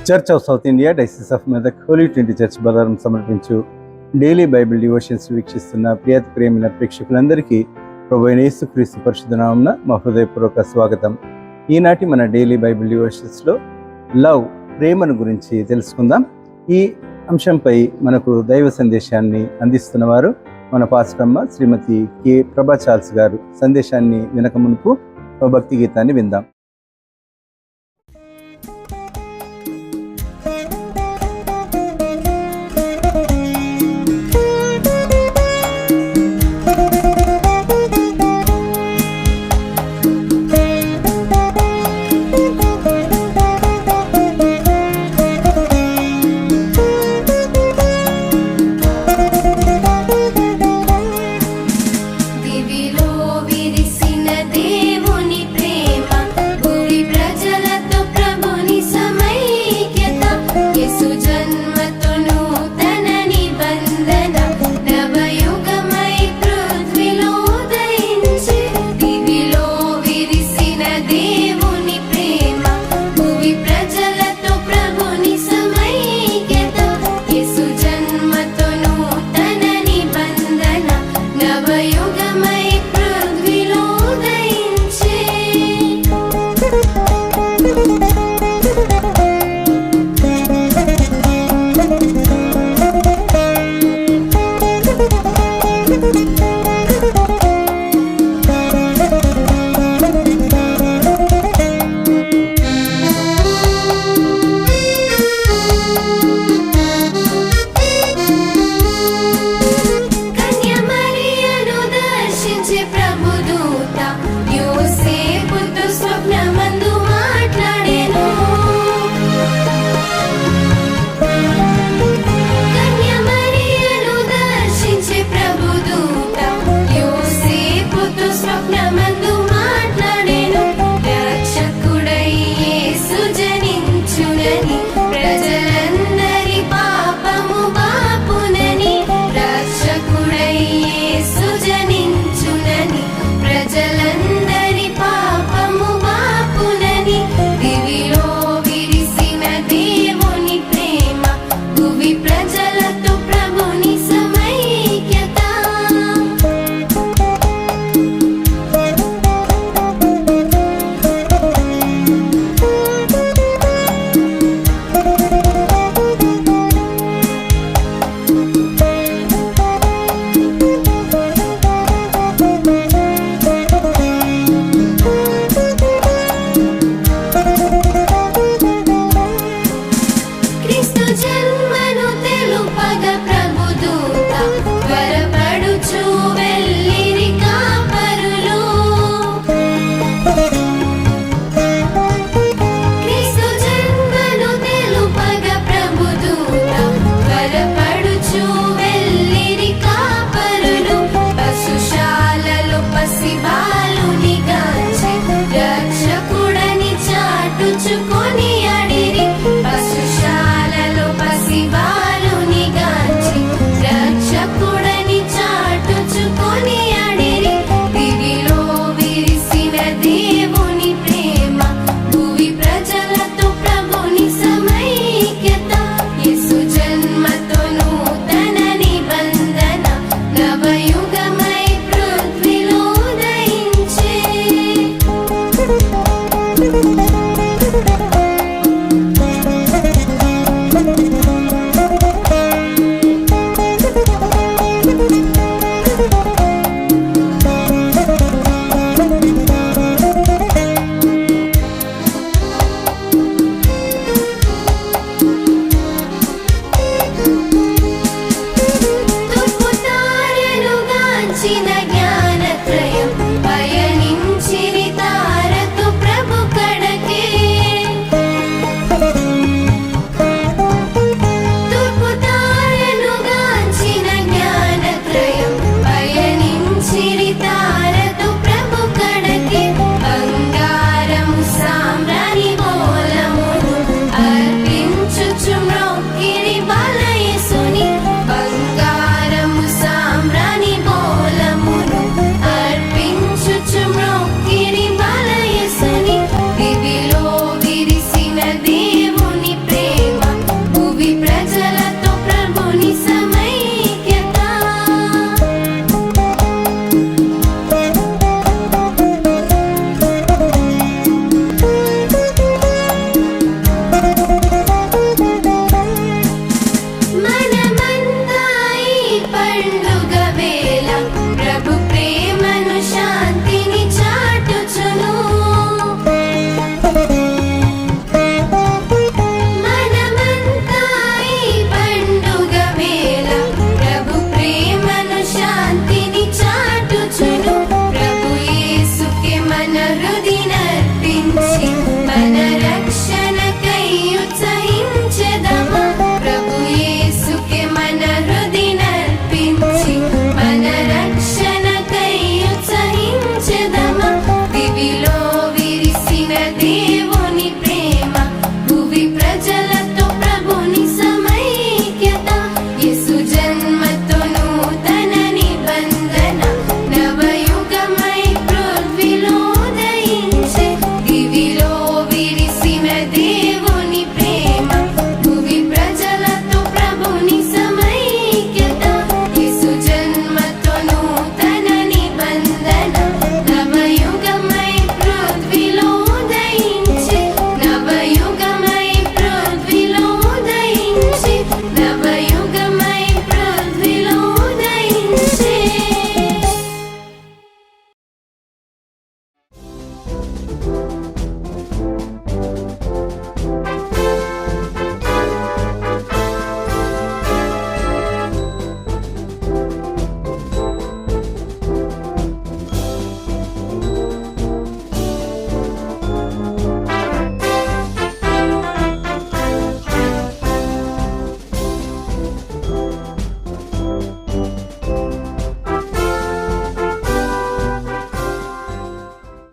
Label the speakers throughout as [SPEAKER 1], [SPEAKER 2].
[SPEAKER 1] Church of South India diocese of Medak holy trinity church బదారం సమర్పించు daily Bible devotions వీక్షిస్తున్న ప్రియమైన ప్రేక్షకులందరికీ ప్రభువైన యేసుక్రీస్తు పరిశుద్ధ నామమున మా హృదయపూర్వక స్వాగతం. ఈనాటి మన డైలీ బైబిల్ డివోషన్స్లో లవ్, ప్రేమను గురించి తెలుసుకుందాం. ఈ అంశంపై మనకు దైవ సందేశాన్ని అందిస్తున్నవారు మన పాస్టమ్మ శ్రీమతి కె ప్రభా చార్ల్స్ గారు. సందేశాన్ని వినక మునుపు భక్తి గీతాన్ని విందాం.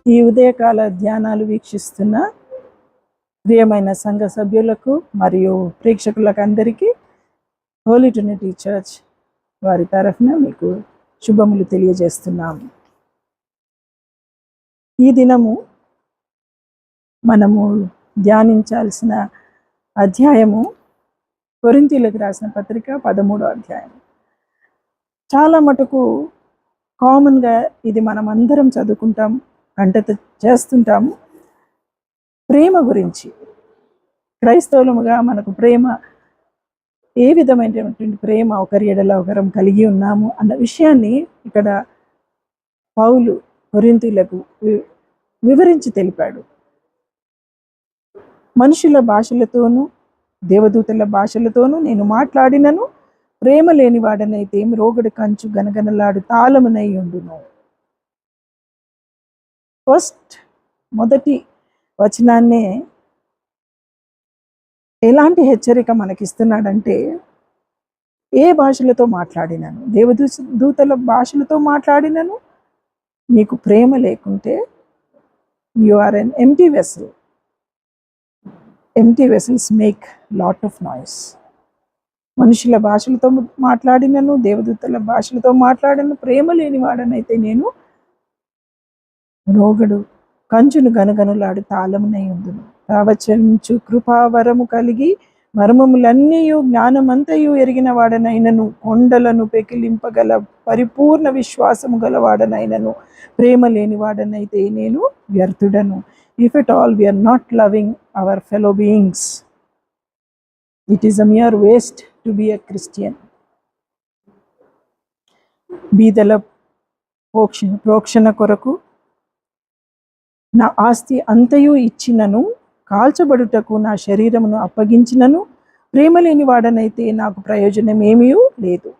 [SPEAKER 2] ఈ ఉదయకాల ధ్యానాలు వీక్షిస్తున్న ప్రియమైన సంఘ సభ్యులకు మరియు ప్రేక్షకులకు అందరికీ హోలీ ట్రినిటీ చర్చ్ వారి తరఫున మీకు శుభములు తెలియజేస్తున్నాము. ఈ దినము మనము ధ్యానించాల్సిన అధ్యాయము కొరింథీయులకు రాసిన పత్రిక 13వ అధ్యాయం. చాలా మటుకు కామన్గా ఇది మనం అందరం చదువుకుంటాం, కంటత చేస్తుంటాము. ప్రేమ గురించి, క్రైస్తవులముగా మనకు ప్రేమ, ఏ విధమైనటువంటి ప్రేమ ఒకరి ఎడల ఒకరం కలిగి ఉన్నాము అన్న విషయాన్ని ఇక్కడ పౌలు కొరింథీయులకు వివరించి తెలిపాడు. మనుషుల భాషలతోనూ దేవదూతల భాషలతోనూ నేను మాట్లాడినను ప్రేమ లేని వాడనైతే మ్రోగడి కంచు గనగనలాడు తాళమునై ఉండును. మొదటి వచనాన్నే ఎలాంటి హెచ్చరిక మనకిస్తున్నాడంటే, ఏ భాషలతో మాట్లాడినను, దేవదూతల భాషలతో మాట్లాడినను నీకు ప్రేమ లేకుంటే you are an empty vessel. Empty vessels make lot of noise. మనుషుల భాషలతో మాట్లాడినను దేవదూతల భాషలతో మాట్లాడిన ప్రేమ లేని వాడనైతే నేను రోగడు కంచును గనగనులాడు తాళమునై ఉందును. ప్రవచించు కృపావరము కలిగి మర్మములన్నీయు జ్ఞానమంతయు ఎరిగిన వాడనైనను కొండలను పెకిలింపగల పరిపూర్ణ విశ్వాసము గలవాడనైనను ప్రేమ లేని వాడనైతే నేను వ్యర్థుడను. If at all we are not loving our fellow beings, it is a mere waste to be a Christian. బీదల ప్రోక్షణ కొరకు నా ఆస్తి అంతయు ఇచ్చినను, కాల్చబడుటకు నా శరీరమును అప్పగించినను ప్రేమ లేని వాడనైతే నాకు ప్రయోజనం ఏమీ లేదు.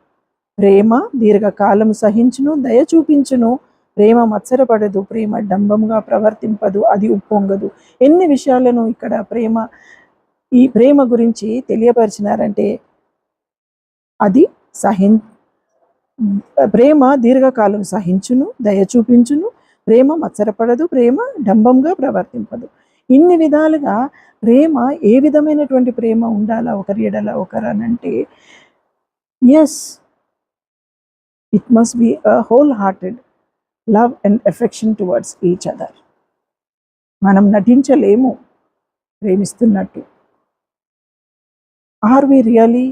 [SPEAKER 2] ప్రేమ దీర్ఘకాలము సహించును, దయ చూపించును. ప్రేమ మత్సరపడదు, ప్రేమ డంబముగా ప్రవర్తింపదు, అది ఉప్పొంగదు. ఎన్ని విషయాలను ఇక్కడ ఈ ప్రేమ గురించి తెలియపరిచినారంటే, అది ప్రేమ దీర్ఘకాలం సహించును, దయ చూపించును, ప్రేమ మత్సరపడదు, ప్రేమ డంబంగా ప్రవర్తింపదు. ఇన్ని విధాలుగా ప్రేమ, ఏ విధమైనటువంటి ప్రేమ ఉండాలా ఒకరి ఎడల ఒకరనంటే, yes, it must be a whole hearted love and affection towards each other. మనం నటించలేము ప్రేమిస్తున్నట్టు. Are we really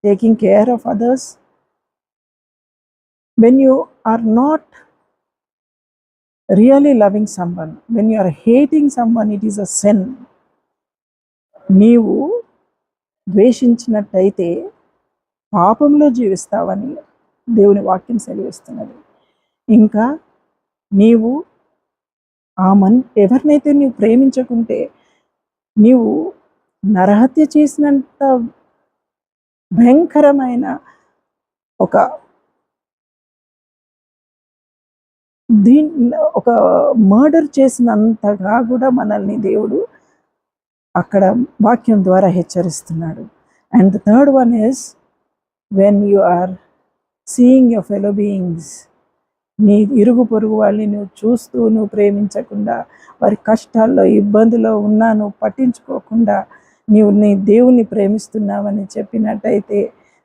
[SPEAKER 2] taking care of others? When you are not really loving someone, when you are hating someone, it is a sin. నీవు ద్వేషించినట్టయితే పాపంలో జీవిస్తావని దేవుని వాక్యం సెలవిస్తున్నది. ఇంకా నీవు ఎవరినైతే నీవు ప్రేమించకుంటే నీవు నరహత్య చేసినంత భయంకరమైన ఒక మర్డర్ చేసినంతగా కూడా మనల్ని దేవుడు అక్కడ వాక్యం ద్వారా హెచ్చరిస్తున్నాడు. And the third one is, when you are seeing your fellow beings, నీ ఇరుగు పొరుగు వాళ్ళని నువ్వు చూస్తూ నువ్వు ప్రేమించకుండా, వారి కష్టాల్లో ఇబ్బందులో ఉన్నా నువ్వు పట్టించుకోకుండా నీవు నీ దేవుని ప్రేమిస్తున్నావని చెప్పినట్టయితే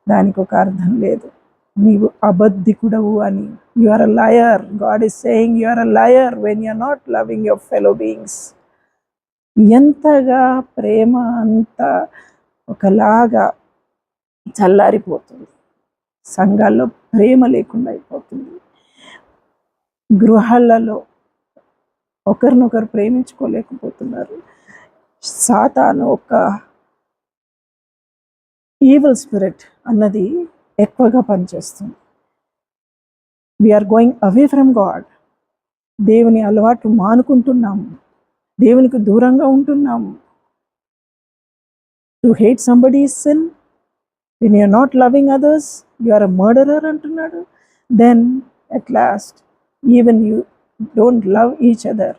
[SPEAKER 2] దానికి ఒక అర్థం లేదు. నీవు అబద్ధికుడవు అని. You are a liar. God is saying you are a liar when you are not loving your fellow beings. ఎంతగా ప్రేమ అంత ఒకలాగా చల్లారిపోతుంది, సంఘాల్లో ప్రేమ లేకుండా అయిపోతుంది, గృహాలలో ఒకరినొకరు ప్రేమించుకోలేకపోతున్నారు. సాతాను ఒక ఈవిల్ స్పిరిట్ అన్నది ఎక్కువగా పనిచేస్తుంది. We are going away from God. దేవుని అలవాటు మానుకుంటున్నాము, దేవునికి దూరంగా ఉంటున్నాము. To hate somebody is sin. When you're not loving others, you are a murderer అంటున్నాడు. Then at last, even you don't love each other,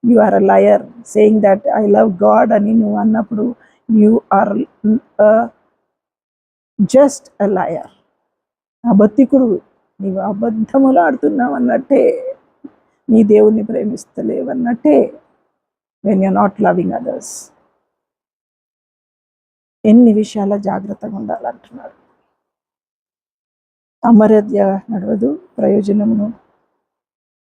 [SPEAKER 2] you are a liar. Saying that I love God అని నువ్వు అన్నప్పుడు you are just a liar. అబద్ధికుడు, నీవు అబద్ధములు ఆడుతున్నావు అన్నట్టే. నీ దేవుణ్ణి ప్రేమిస్తలేవన్నట్టే. When you not loving others. ఎన్ని విషయాల జాగ్రత్తగా ఉండాలంటున్నాడు. అమర్యాద నడవదు, ప్రయోజనమును.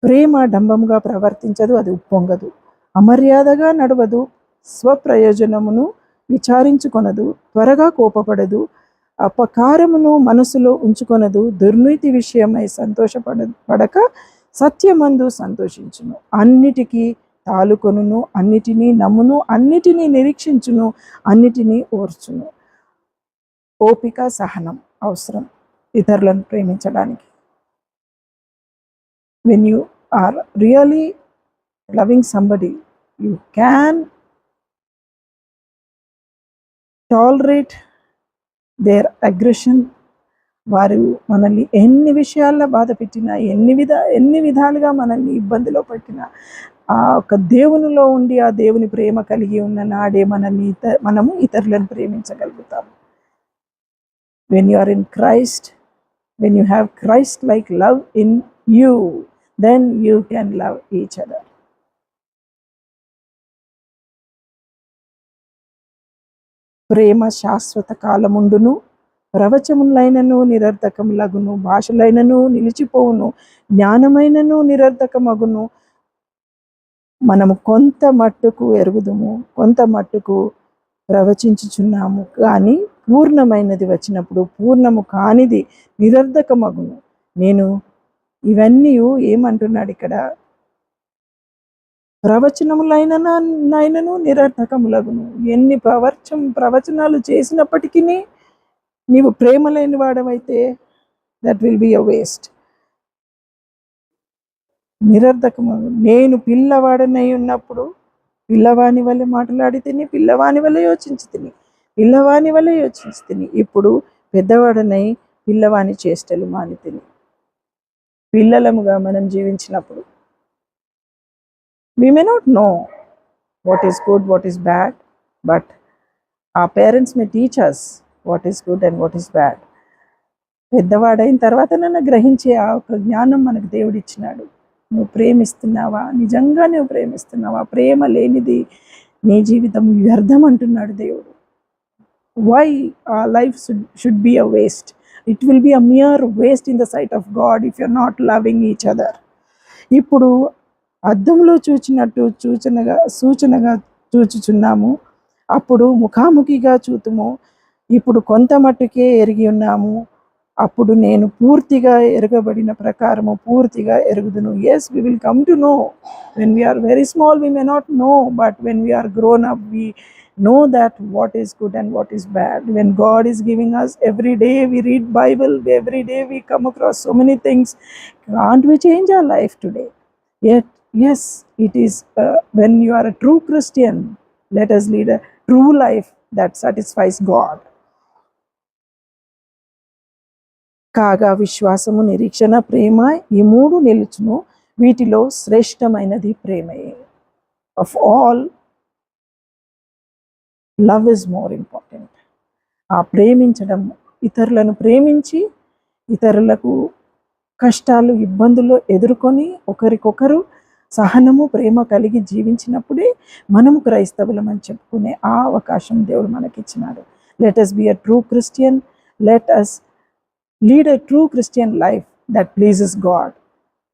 [SPEAKER 2] ప్రేమ డంబముగా ప్రవర్తించదు, అది ఉప్పొంగదు. అమర్యాదగా నడవదు, స్వప్రయోజనమును విచారించుకొనదు, త్వరగా కోపపడదు, అపకారమును మనసులో ఉంచుకొనదు, దుర్నీతి విషయమై పడక సత్యమందు సంతోషించును, అన్నిటికీ తాలుకొనును, అన్నిటినీ నమ్మును, అన్నిటినీ నిరీక్షించును, అన్నిటినీ ఓర్చును. ఓపిక, సహనం అవసరం ఇతరులను ప్రేమించడానికి. when you are really loving somebody, you can tolerate their aggression. వారు మనల్ని ఎన్ని విషయాల్లో బాధ పెట్టినా, ఎన్ని విధాలుగా మనల్ని ఇబ్బందిలో పెట్టినా, ఆ ఒక దేవునిలో ఉండి ఆ దేవుని ప్రేమ కలిగి ఉన్న నాడే మనము ఇతరులను ప్రేమించగలుగుతాము. when you are in Christ, when you have Christ like love in you, then you can love each other. ప్రేమ శాశ్వత కాలముండును, ప్రవచములైనను నిరర్థకములగును, భాషలైనను నిలిచిపోవును, జ్ఞానమైనను నిరర్థకమగును. మనము కొంత మట్టుకు ఎరుగుదుము, కొంత మట్టుకు ప్రవచించుచున్నాము, కానీ పూర్ణమైనది వచ్చినప్పుడు పూర్ణము కానిది నిరర్థకమగును. నేను ఇవన్నీ ఏమంటున్నాడు ఇక్కడ? ప్రవచనములైనను నిరర్థకములగును. ఎన్ని ప్రవచనాలు చేసినప్పటికీ నీవు ప్రేమ లేని వాడవైతే that will be a waste. నిరర్థకమగు. నేను పిల్లవాడనై ఉన్నప్పుడు పిల్లవాని వల్లే మాట్లాడి తిని, పిల్లవాని వల్లే యోచించి తిని, ఇప్పుడు పెద్దవాడనై పిల్లవాని చేష్టలు మాని తిని. పిల్లలముగా మనం జీవించినప్పుడు we may not know what is good, what is bad, but our parents may teach us what is good and what is bad. పెద్దవాడైన తర్వాత నన్ను గ్రహించే ఆ ఒక జ్ఞానం మనకు దేవుడు ఇచ్చినాడు. నువ్వు ప్రేమిస్తున్నావా? నిజంగా నువ్వు ప్రేమిస్తున్నావా? ప్రేమ లేనిది నీ జీవితం వ్యర్థం అంటున్నాడు దేవుడు. Why our life should be a waste? It will be a mere waste in the sight of God if you're not loving each other. ఇప్పుడు అద్దంలో సూచనగా చూచుచున్నాము, అప్పుడు ముఖాముఖిగా చూతుము. ఇప్పుడు కొంత మట్టుకే ఎరిగి ఉన్నాము, అప్పుడు నేను పూర్తిగా ఎరగబడిన ప్రకారము పూర్తిగా ఎరుగుదును. Yes, we will come to know. When we are very small, we may not know, but when we are grown up, we know that what is good and what is bad. When God is giving us, every day we read Bible, every day we come across so many things. Can't we change our life today? Yet, yes, it is when you are a true Christian, let us lead a true life that satisfies God. కాగా విశ్వాసము, నిరీక్షణ, ప్రేమ, ఈ మూడు నిలుచును. వీటిలో శ్రేష్టమైనది ప్రేమే. Of all, love is more important. ఆ ప్రేమించడం, ఇతరులను ప్రేమించి ఇతరులకు కష్టాలు, ఇబ్బందులు ఎదుర్కొని ఒకరికొకరు సహనము, ప్రేమ కలిగి జీవించినప్పుడే మనము క్రైస్తవులమని చెప్పుకునే ఆ అవకాశం దేవుడు మనకిచ్చినాడు. Let us be a true Christian. Let us lead a true Christian life that pleases God.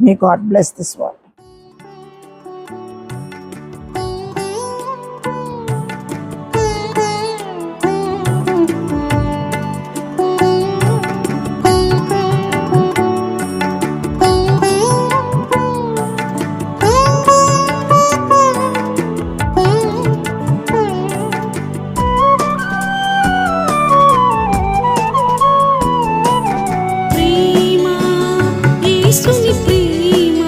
[SPEAKER 2] May God bless this world.
[SPEAKER 3] ప్రేమ, యేసుని ప్రేమ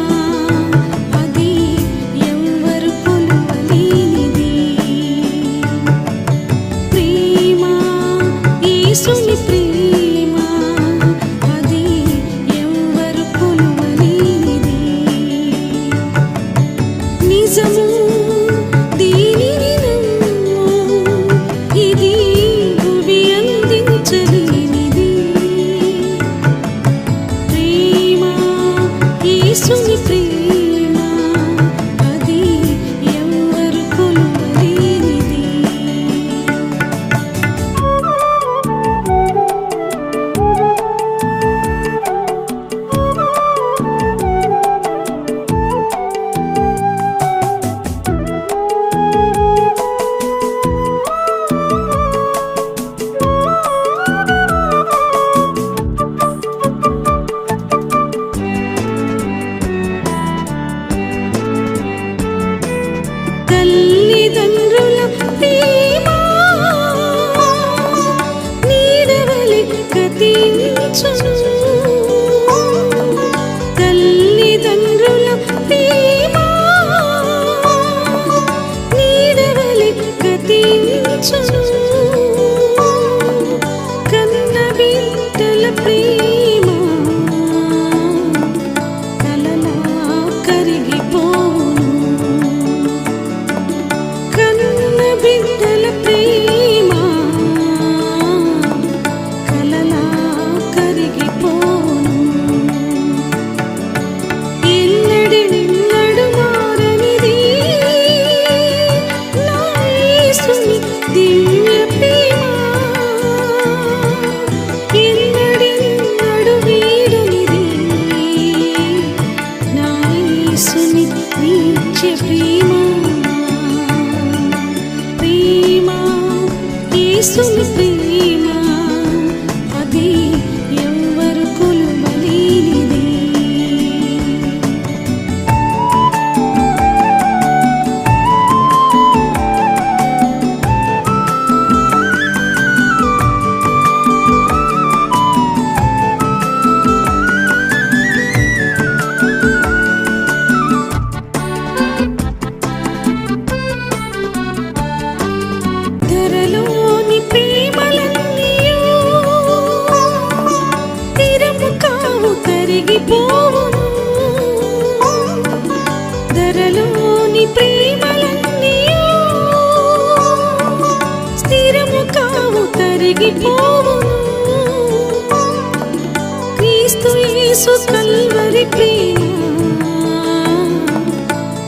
[SPEAKER 3] గతించును. తల్లిదండ్రుల ప్రేమ నీడవలె గతించును. కన్న బిడ్డల ప్రేమ కలలా కరిగిపోను. కన్న బిడ్డల ప్రేమ కలలా కరిగిపోను. ఎన్నడెన్నడు మారనిది నా యేసుని దివ్య ప్రేమ. ఎన్నడెన్నడు వీడనిది నా యేసుని నిత్య ప్రేమ. ప్రేమ యేసుని ప్రేమ అది ఎవ్వరు కొలువలేనిది. ధరలోని ప్రేమలన్నీయు స్థిరము కావు తరిగిపోవును. ధరలోని ప్రేమలన్నీయు స్థిరము కావు తరిగిపోవును. క్రీస్తు యేసు కల్వరి ప్రేమ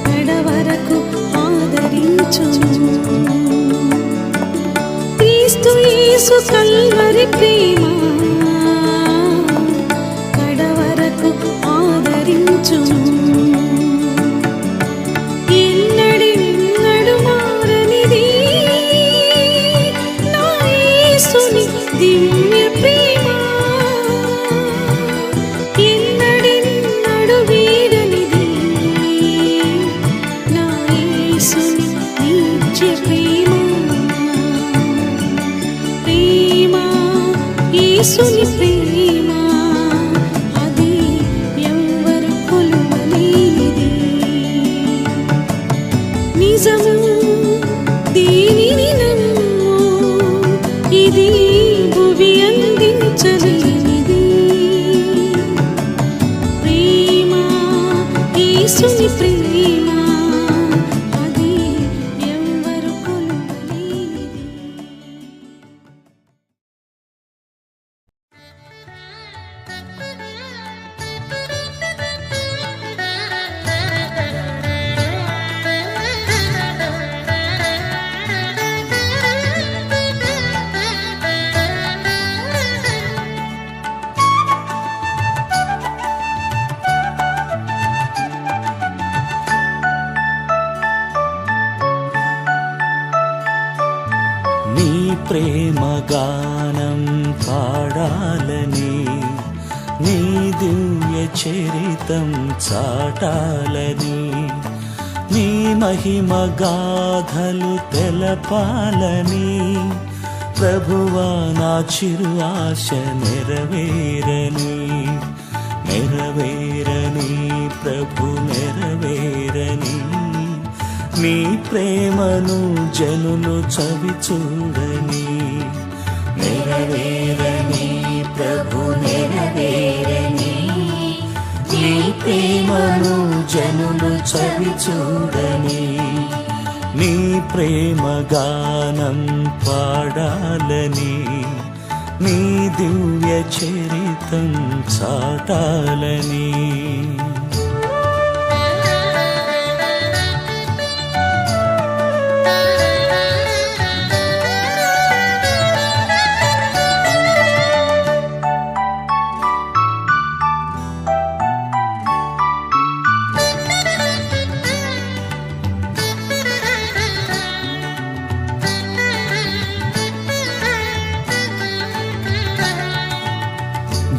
[SPEAKER 3] కడవరకు ఆదరించును. క్రీస్తు యేసు కల్వరి ప్రేమ కడవరకు ఆదరించును. ఎన్నడెన్నడు మారనిది నా యేసుని దివ్య ప్రేమ. ఎన్నడెన్నడు వీడనిది నా యేసుని నిత్య ప్రేమ. ప్రేమ యేసుని ప్రేమ అది ఎవ్వరు కొలువలేనిది. నిజము దీనిని నమ్ము ఇది భువి అందించలేనిది. ప్రేమ యేసుని ప్రేమ అది ఎవ్వరు కొలువలేనిది.
[SPEAKER 4] నీ ప్రేమ గానం పాడాలని, నీ దివ్య చరితం చాటాలని, నీ మహిమ గాథలు తెలపాలని, ప్రభువా నా చిరు ఆశ నెరవేరని, నెరవేరని ప్రభు నెరవేరని. నీ ప్రేమను జనులు చవి చూడని, నెరవేరని ప్రభు నెరవేరని. నీ ప్రేమను జనులు చవి చూడని, నీ ప్రేమ గానం పాడాలని, నీ దివ్య చరితం చాటాలని.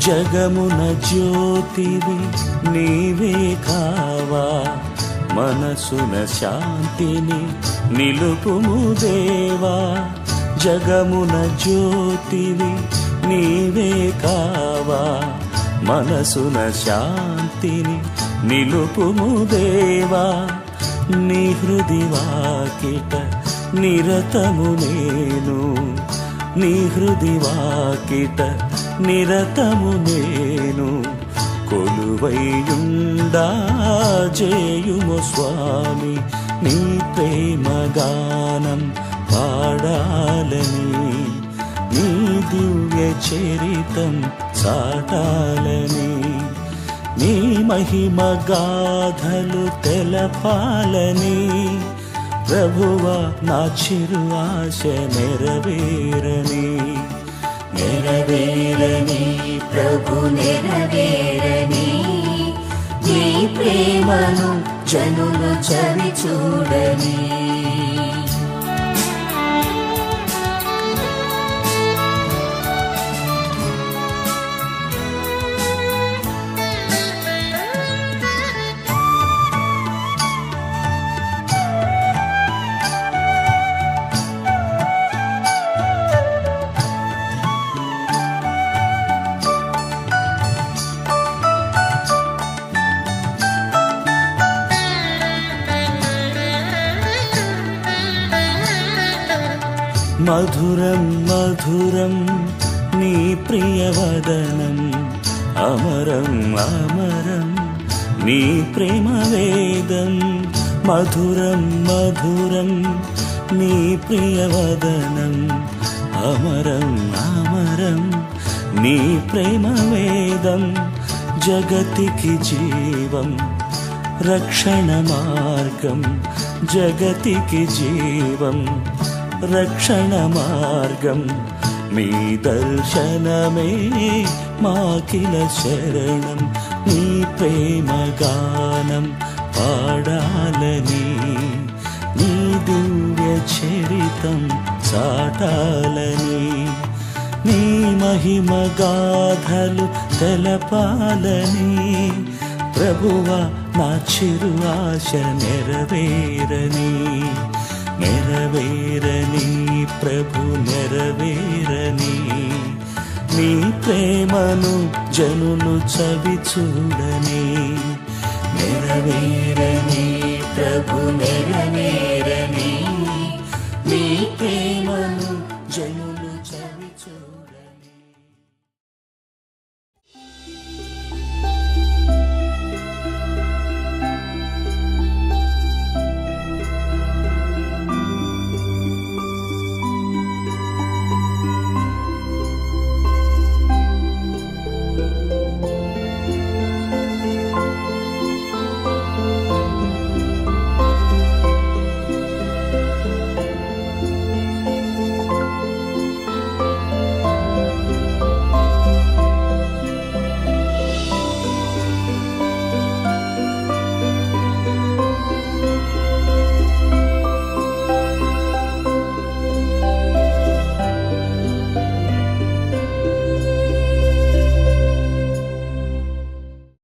[SPEAKER 4] జగమున జ్యోతివి నీవే కావా, మనసున శాంతిని నిలుపుము దేవా. జగమున జ్యోతివి నీవే కావా మనసున శాంతిని నిలుపుము దేవా నీ హృది వాకిట నిరతము నేను నీ హృది వాకిట నిరతము నేను కొలువైయుండా జేయుము స్వామి నీ ప్రేమ గానం పాడాలని నీ దివ్య చరితం చాటాలని నీ మహిమ గాథలు తెలపాలని ప్రభువా నా చిరు ఆశ నెరవేరని నెరవేరని ప్రభు నెరవేరని నీ ప్రేమను జనులు చవి చూడని మధురం మధురం నీ ప్రియవదనం అమరం అమరం నీ ప్రేమ వేదం మధురం మధురం నీ ప్రియవదనం అమరం అమరం నీ ప్రేమ వేదం జగతికి జీవం రక్షణ మార్గం జగతికి జీవం రక్షణ మార్గం మీ దర్శనమే మాకిల శరణం నీ ప్రేమ గానం పాడాలని నీ దివ్య చరితం చాటాలని నీ మహిమ గాథలు తెలపాలని ప్రభువా నా చిరు ఆశ నెరవేరని నెరవేరని ప్రభు నెరవేరని నీ ప్రేమను జనులు చవి చూడని నెరవేరని ప్రభు నెరవేరని నీ ప్రేమ